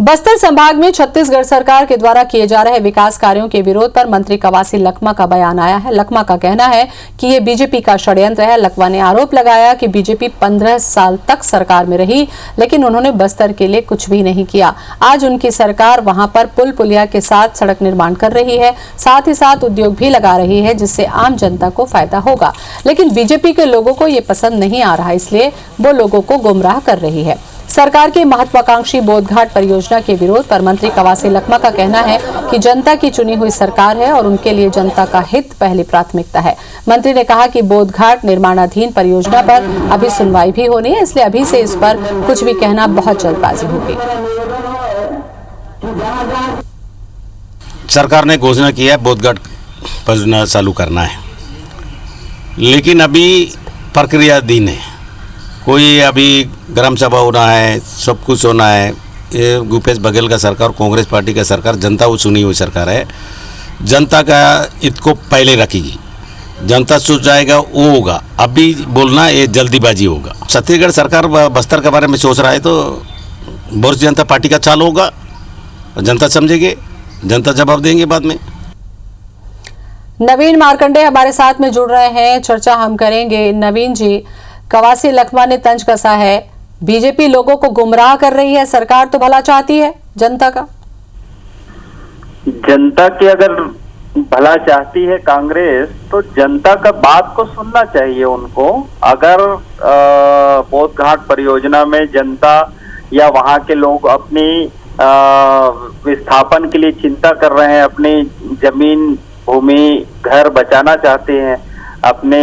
बस्तर संभाग में छत्तीसगढ़ सरकार के द्वारा किए जा रहे विकास कार्यों के विरोध पर मंत्री कवासी लखमा का बयान आया है। लखमा का कहना है कि ये बीजेपी का षड्यंत्र है। लखमा ने आरोप लगाया कि बीजेपी 15 साल तक सरकार में रही, लेकिन उन्होंने बस्तर के लिए कुछ भी नहीं किया। आज उनकी सरकार वहां पर पुल पुलिया के साथ सड़क निर्माण कर रही है, साथ ही साथ उद्योग भी लगा रही है, जिससे आम जनता को फायदा होगा। लेकिन बीजेपी के लोगों को ये पसंद नहीं आ रहा, इसलिए वो लोगों को गुमराह कर रही है। सरकार की महत्वाकांक्षी बोधघाट परियोजना के विरोध पर मंत्री कवासी लखमा का कहना है कि जनता की चुनी हुई सरकार है और उनके लिए जनता का हित पहली प्राथमिकता है। मंत्री ने कहा कि बोधघाट निर्माणाधीन परियोजना पर अभी सुनवाई भी होनी है, इसलिए अभी से इस पर कुछ भी कहना बहुत जल्दबाजी होगी। सरकार ने घोषणा की है बोधघाट परियोजना चालू करना है, लेकिन अभी प्रक्रियाधीन है। कोई अभी ग्राम सभा होना है, सब कुछ होना है। ये भूपेश बघेल का सरकार, कांग्रेस पार्टी का सरकार, जनता को चुनी हुई सरकार है। जनता का हित को पहले रखेगी, जनता सोच जाएगा वो होगा। अभी बोलना ये जल्दीबाजी होगा। छत्तीसगढ़ सरकार बस्तर के बारे में सोच रहा है तो भारतीय जनता पार्टी का चाल होगा, जनता समझेगी, जनता जवाब देंगे बाद में। नवीन मार्कंडे हमारे साथ में जुड़ रहे हैं, चर्चा हम करेंगे। नवीन जी, कवासी लखमा ने तंज कसा है, बीजेपी लोगों को गुमराह कर रही है, सरकार तो भला चाहती है जनता का। जनता की अगर भला चाहती है कांग्रेस, तो जनता का बात को सुनना चाहिए उनको। अगर बोधघाट परियोजना में जनता या वहां के लोग अपनी विस्थापन के लिए चिंता कर रहे हैं, अपनी जमीन भूमि घर बचाना चाहते हैं, अपने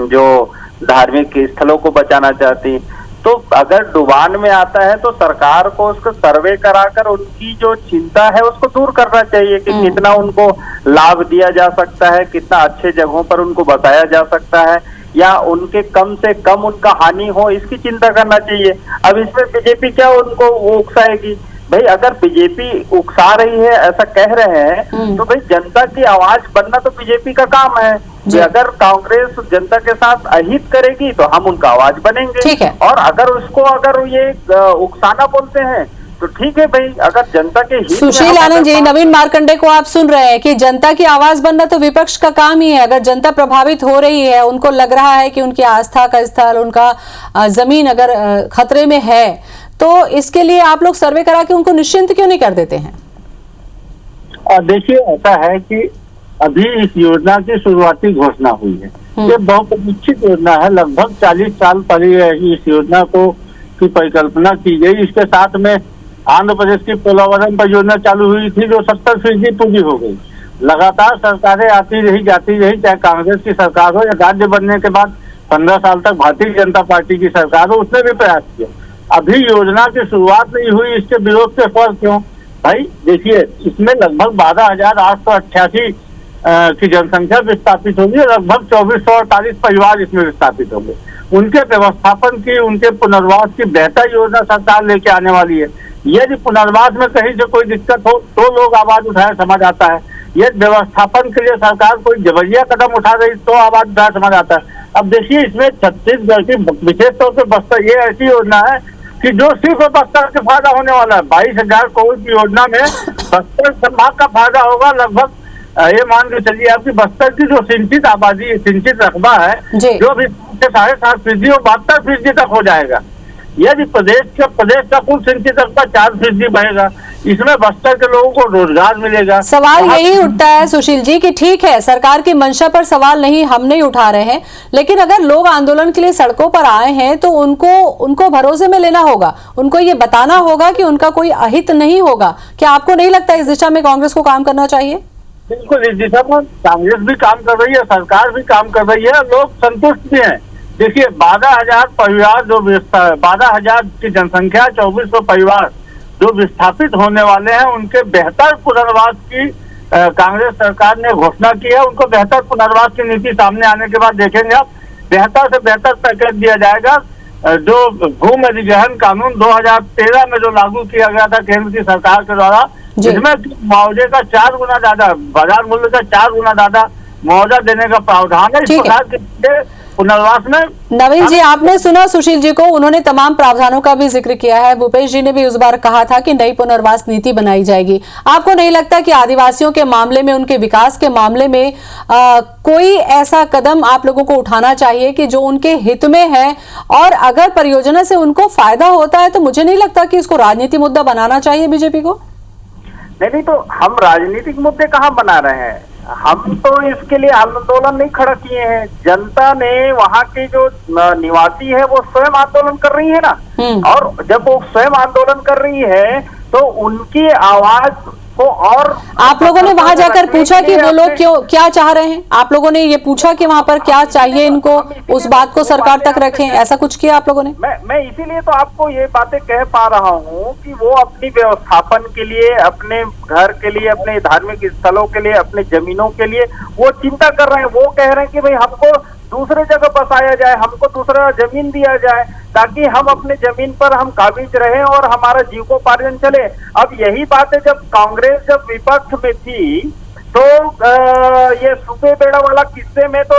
जो धार्मिक स्थलों को बचाना चाहती, तो अगर डुबान में आता है तो सरकार को उसको सर्वे कराकर उनकी जो चिंता है उसको दूर करना चाहिए कि कितना उनको लाभ दिया जा सकता है, कितना अच्छे जगहों पर उनको बताया जा सकता है, या उनके कम से कम उनका हानि हो, इसकी चिंता करना चाहिए। अब इसमें बीजेपी क्या उनको वो उकसाएगी? भाई अगर बीजेपी उकसा रही है, ऐसा कह रहे हैं, तो भाई जनता की आवाज बनना तो बीजेपी का काम है कि अगर कांग्रेस जनता के साथ अहित करेगी तो हम उनका आवाज बनेंगे। ठीक है। और अगर ये उकसाना बोलते हैं तो ठीक है भाई, अगर जनता के हित। सुशील आनंद जी, नवीन मार्कंडे को आप सुन रहे हैं कि जनता की आवाज बनना तो विपक्ष का काम ही है। अगर जनता प्रभावित हो रही है, उनको लग रहा है कि उनकी आस्था का स्थल, उनका जमीन अगर खतरे में है, तो इसके लिए आप लोग सर्वे करा के उनको निश्चिंत क्यों नहीं कर देते हैं? देखिए, ऐसा है कि अभी इस योजना की शुरुआती घोषणा हुई है। ये बहुत प्रतीक्षित योजना है। लगभग 40 साल पहले इस योजना की परिकल्पना की गई। इसके साथ में आंध्र प्रदेश की पोलावरम परियोजना चालू हुई थी, जो 70% पूरी हो गई। लगातार सरकारें आती रही जाती रही, चाहे कांग्रेस की सरकार हो या राज्य बनने के बाद 15 साल तक भारतीय जनता पार्टी की सरकार हो, उसने भी प्रयास किया। अभी योजना की शुरुआत नहीं हुई, इसके विरोध के फल क्यों? भाई देखिए, इसमें लगभग 12,888 की जनसंख्या विस्थापित होगी। लगभग 2448 परिवार इसमें विस्थापित होंगे। उनके व्यवस्थापन की, उनके पुनर्वास की बेहतर योजना सरकार लेके आने वाली है। यदि पुनर्वास में कहीं से कोई दिक्कत हो तो लोग आवाज उठाए, समझ आता है। यदि व्यवस्थापन के लिए सरकार कोई जबरिया कदम उठा रही तो आवाज उठाए, समझ आता है। अब देखिए, इसमें छत्तीसगढ़ की विशेष तौर पर बस्तर, ये ऐसी योजना है कि जो सिर्फ बस्तर से फायदा होने वाला है। 22,000 करोड़ की योजना में बस्तर संभाग का फायदा होगा। लगभग ये मान के चलिए आपकी बस्तर की जो सिंचित आबादी, सिंचित रकबा है, जो भी 7.5% और 72% तक हो जाएगा। यदि प्रदेश का कुल सिंचित रकबा 4% बढ़ेगा, इसमें बस्तर के लोगों को रोजगार मिलेगा। सवाल यही उठता है सुशील जी कि ठीक है, सरकार की मंशा पर सवाल नहीं हम नहीं उठा रहे हैं, लेकिन अगर लोग आंदोलन के लिए सड़कों पर आए हैं तो उनको भरोसे में लेना होगा, उनको ये बताना होगा कि उनका कोई अहित नहीं होगा। क्या आपको नहीं लगता इस दिशा में कांग्रेस को काम करना चाहिए? बिल्कुल, इस दिशा में कांग्रेस भी काम कर रही है, सरकार भी काम कर रही है, लोग संतुष्ट भी हैं। देखिए, 12,000 परिवार, जो 12,000 की जनसंख्या, 2400 परिवार जो विस्थापित होने वाले हैं, उनके बेहतर पुनर्वास की कांग्रेस सरकार ने घोषणा की है। उनको बेहतर पुनर्वास की नीति सामने आने के बाद देखेंगे आप, बेहतर से बेहतर पैकेज दिया जाएगा। जो भूमि अधिग्रहण कानून 2013 में जो लागू किया गया था केंद्र की सरकार के द्वारा, जिसमें मुआवजे का 4 गुना ज्यादा, बाजार मूल्य का 4 गुना ज्यादा मुआवजा देने का प्रावधान है। इस प्रकार के पुनर्वास में। नवीन जी, आपने सुना सुशील जी को, उन्होंने तमाम प्रावधानों का भी जिक्र किया है। भूपेश जी ने भी उस बार कहा था कि नई पुनर्वास नीति बनाई जाएगी। आपको नहीं लगता कि आदिवासियों के मामले में, उनके विकास के मामले में कोई ऐसा कदम आप लोगों को उठाना चाहिए कि जो उनके हित में है, और अगर परियोजना से उनको फायदा होता है तो मुझे नहीं लगता कि इसको राजनीति मुद्दा बनाना चाहिए बीजेपी को? नहीं, तो हम राजनीतिक मुद्दे कहाँ बना रहे हैं? हम तो इसके लिए आंदोलन नहीं खड़ा किए हैं। जनता ने, वहाँ के जो निवासी है वो स्वयं आंदोलन कर रही है ना, और जब वो स्वयं आंदोलन कर रही है तो उनकी आवाज को, और आप लोगों ने वहां जाकर पूछा कि वो लोग क्यों, क्या चाह रहे हैं? आप लोगों ने ये पूछा कि वहां पर क्या चाहिए इनको, उस बात को सरकार तक रखें, ऐसा कुछ किया आप लोगों ने? मैं इसीलिए तो आपको ये बातें कह पा रहा हूँ कि वो अपनी व्यवस्थापन के लिए, अपने घर के लिए, अपने धार्मिक स्थलों के लिए, अपने जमीनों के लिए वो चिंता कर रहे हैं। वो कह रहे हैं कि भाई हमको दूसरे जगह बसाया जाए, हमको दूसरा जमीन दिया जाए, ताकि हम अपने जमीन पर हम काबिज रहें और हमारा जीविकोपार्जन चले। अब यही बातें जब कांग्रेस जब विपक्ष में थी तो ये सूबे बेड़ा वाला किस्से में तो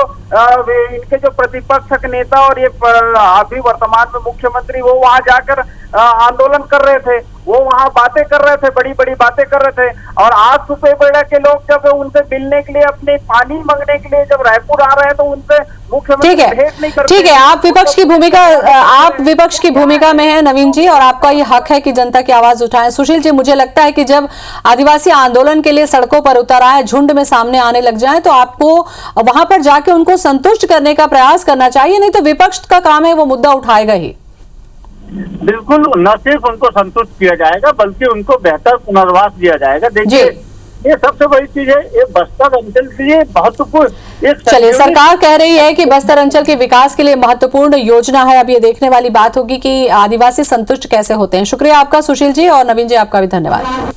इनके जो प्रतिपक्ष के नेता और ये अभी वर्तमान में मुख्यमंत्री, वो वहां जाकर आंदोलन कर रहे थे, वो वहां बातें कर रहे थे, बड़ी बड़ी बातें कर रहे थे। और आज सूबे बेड़ा के लोग जब उनसे मिलने के लिए, अपने पानी मांगने के लिए जब रायपुर आ रहे हैं तो उनसे मुख्यमंत्री भेंट नहीं करते। ठीक है, आप विपक्ष की भूमिका में है नवीन जी, और आपका ये हक है कि जनता की आवाज उठाएं। सुशील जी, मुझे लगता है कि जब आदिवासी आंदोलन के लिए सड़कों पर उतर आए, झुंड में सामने आने लग जाए, तो आपको वहां पर जाके उनको संतुष्ट करने का प्रयास करना चाहिए, नहीं तो विपक्ष का काम है वो मुद्दा उठाएगा ही। बिल्कुल, न सिर्फ उनको संतुष्ट किया जाएगा बल्कि उनको बेहतर पुनर्वास दिया जाएगा। देखिए, ये सबसे बड़ी चीज है, ये बस्तर अंचल के लिए महत्वपूर्ण। चलिए, सरकार कह रही है कि बस्तर अंचल के विकास के लिए महत्वपूर्ण योजना है। अब ये देखने वाली बात होगी कि आदिवासी संतुष्ट कैसे होते हैं। शुक्रिया आपका सुशील जी, और नवीन जी आपका भी धन्यवाद।